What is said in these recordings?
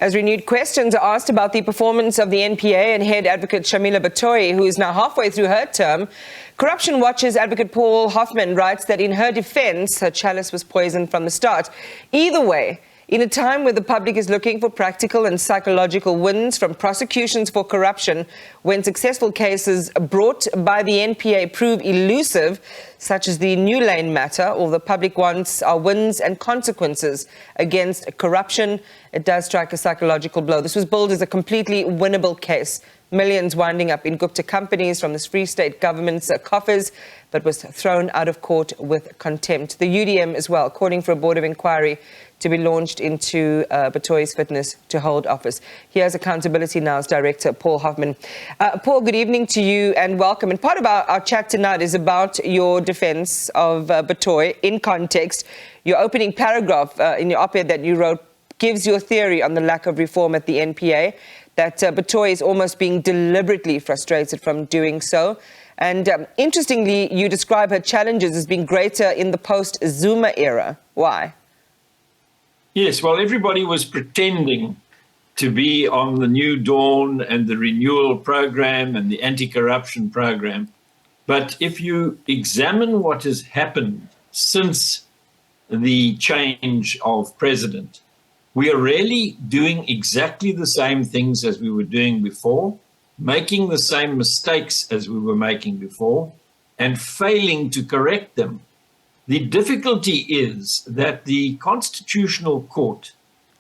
As renewed questions are asked about the performance of the NPA and head advocate Shamilla Batohi, who is now halfway through her term, Corruption Watch's Adv Paul Hoffman writes that in her defense, her chalice was poisoned from the start. Either way, in a time where the public is looking for practical and psychological wins from prosecutions for corruption, when successful cases brought by the NPA prove elusive, such as the Nulane matter, all the public wants are wins and consequences against corruption. It does strike a psychological blow. This was billed as a completely winnable case. Millions winding up in Gupta companies from this Free State government's coffers, but was thrown out of court with contempt. The UDM as well, calling for a board of inquiry to be launched into Batohi's fitness to hold office. Here's Accountability Now's Director, Paul Hoffman. Paul, good evening to you and welcome. And part of our chat tonight is about your defense of Batohi in context. Your opening paragraph in your op-ed that you wrote gives your theory on the lack of reform at the NPA, that Batohi is almost being deliberately frustrated from doing so. And interestingly, you describe her challenges as being greater in the post-Zuma era. Why? Yes, well, everybody was pretending to be on the New Dawn and the renewal program and the anti-corruption program. But if you examine what has happened since the change of president, we are really doing exactly the same things as we were doing before, making the same mistakes as we were making before, and failing to correct them. The difficulty is that the Constitutional Court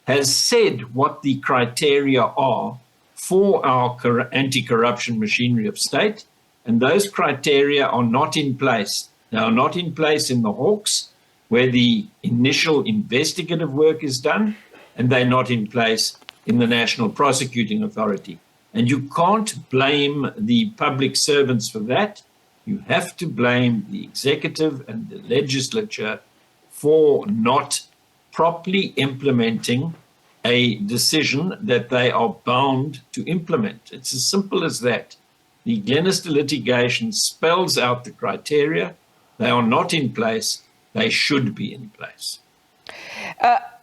has said what the criteria are for our anti-corruption machinery of state, and those criteria are not in place. They are not in place in the Hawks, where the initial investigative work is done, and they're not in place in the National Prosecuting Authority. And you can't blame the public servants for that. You have to blame the executive and the legislature for not properly implementing a decision that they are bound to implement. It's as simple as that. The Glenister litigation spells out the criteria. They are not in place. They should be in place.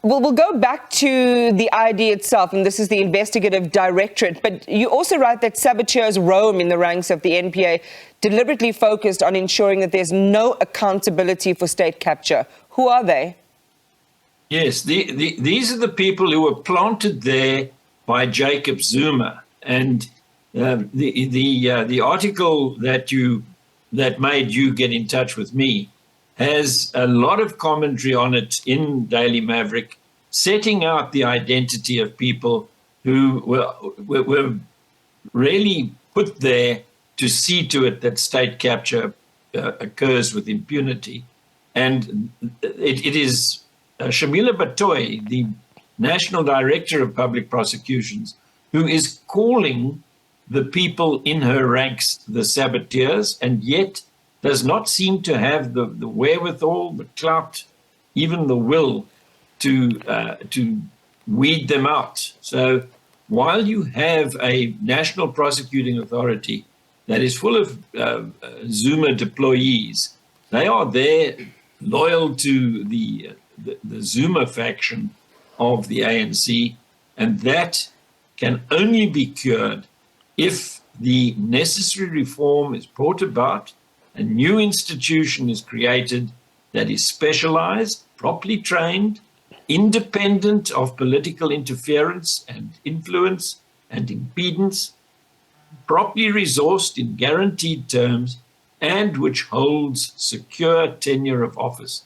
We'll go back to the ID itself, and this is the investigative directorate. But you also write that saboteurs roam in the ranks of the NPA, deliberately focused on ensuring that there's no accountability for state capture. Who are they? Yes, these are the people who were planted there by Jacob Zuma. And the article that made you get in touch with me has a lot of commentary on it in Daily Maverick, setting out the identity of people who were really put there to see to it that state capture occurs with impunity. And it is Shamilla Batohi, the National Director of Public Prosecutions, who is calling the people in her ranks the saboteurs, and yet does not seem to have the wherewithal, the clout, even the will to weed them out. So while you have a National Prosecuting Authority that is full of Zuma deployees, they are there loyal to the Zuma faction of the ANC, and that can only be cured if the necessary reform is brought about. A new institution is created that is specialized, properly trained, independent of political interference and influence and impedance, properly resourced in guaranteed terms, and which holds secure tenure of office.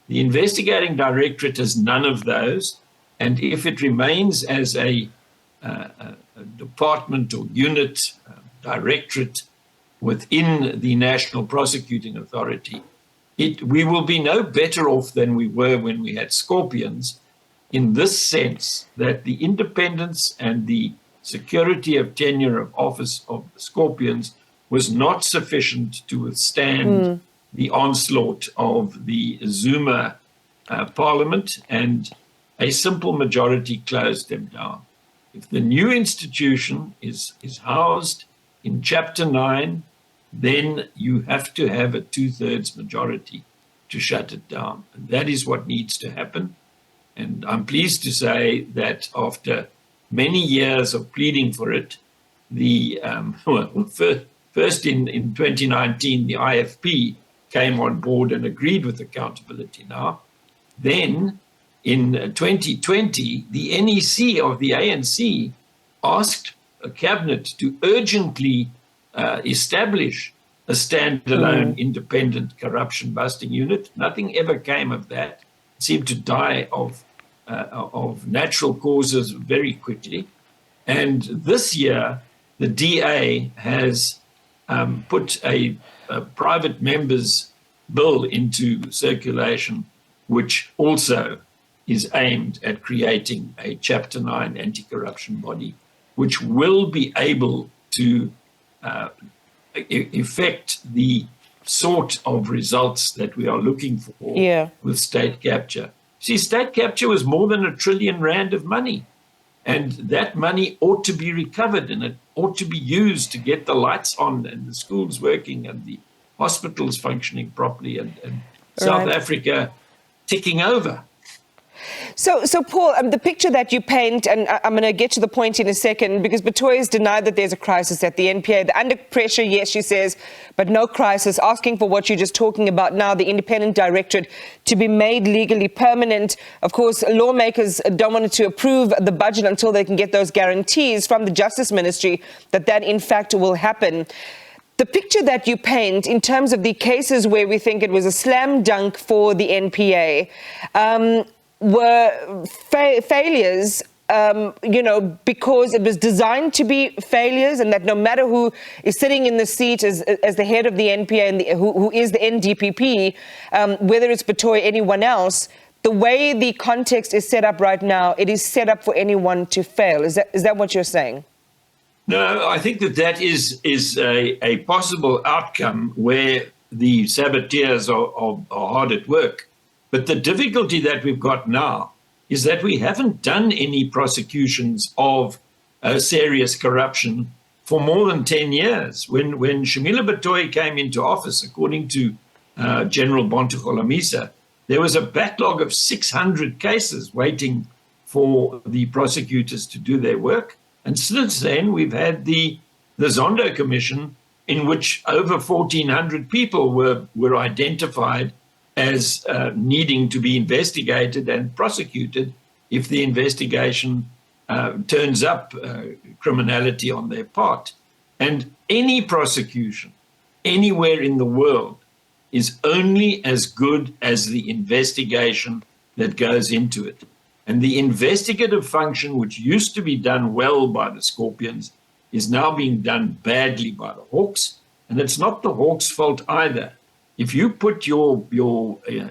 The investigating directorate has none of those, and if it remains as a department or unit, directorate, within the National Prosecuting Authority, we will be no better off than we were when we had Scorpions, in this sense that the independence and the security of tenure of office of Scorpions was not sufficient to withstand the onslaught of the Zuma parliament, and a simple majority closed them down. If the new institution is housed in Chapter 9, then you have to have a 2/3 majority to shut it down. And that is what needs to happen. And I'm pleased to say that after many years of pleading for it. First in 2019, the IFP came on board and agreed with Accountability Now. Then in 2020, the NEC of the ANC asked a cabinet to urgently establish a standalone independent corruption busting unit. Nothing ever came of that. It seemed to die of natural causes very quickly. And this year, the DA has put a private member's bill into circulation, which also is aimed at creating a Chapter 9 anti-corruption body, which will be able to effect the sort of results that we are looking for with state capture. See, state capture was more than R1 trillion of money. And that money ought to be recovered, and it ought to be used to get the lights on and the schools working and the hospitals functioning properly and South Africa ticking over. So Paul, the picture that you paint, and I'm going to get to the point in a second, because Batohi has denied that there's a crisis at the NPA. They're under pressure, yes, she says, but no crisis, asking for what you're just talking about now, the independent directorate to be made legally permanent. Of course, lawmakers don't want to approve the budget until they can get those guarantees from the Justice Ministry that in fact will happen. The picture that you paint in terms of the cases where we think it was a slam dunk for the NPA, were failures, because it was designed to be failures, and that no matter who is sitting in the seat as the head of the NPA and who is the NDPP, whether it's Batohi or anyone else, the way the context is set up right now, it is set up for anyone to fail. Is that what you're saying? No, I think that is a possible outcome where the saboteurs are hard at work. But the difficulty that we've got now is that we haven't done any prosecutions of serious corruption for more than 10 years. When Shamilla Batohi came into office, according to General Bonto Holomisa, there was a backlog of 600 cases waiting for the prosecutors to do their work. And since then, we've had the Zondo Commission, in which over 1,400 people were identified as needing to be investigated and prosecuted if the investigation turns up criminality on their part. And any prosecution anywhere in the world is only as good as the investigation that goes into it. And the investigative function, which used to be done well by the Scorpions, is now being done badly by the Hawks. And it's not the Hawks' fault either. If you put your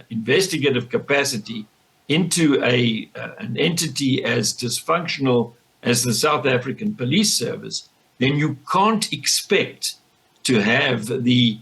investigative capacity into an entity as dysfunctional as the South African Police Service, then you can't expect to have the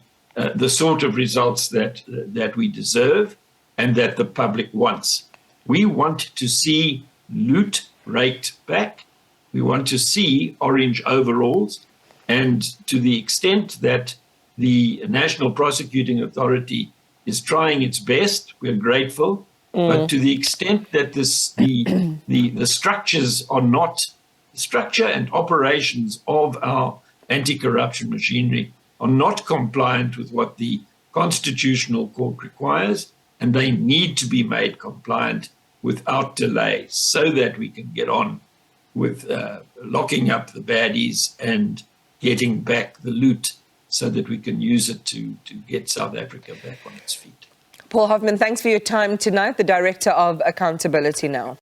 sort of results that we deserve and that the public wants. We want to see loot raked back. We want to see orange overalls. And to the extent that the National Prosecuting Authority is trying its best, we're grateful. But to the extent that the structures are not, the structure and operations of our anti-corruption machinery are not compliant with what the Constitutional Court requires, and they need to be made compliant without delay so that we can get on with locking up the baddies and getting back the loot so that we can use it to get South Africa back on its feet. Paul Hoffman, thanks for your time tonight, the Director of Accountability Now.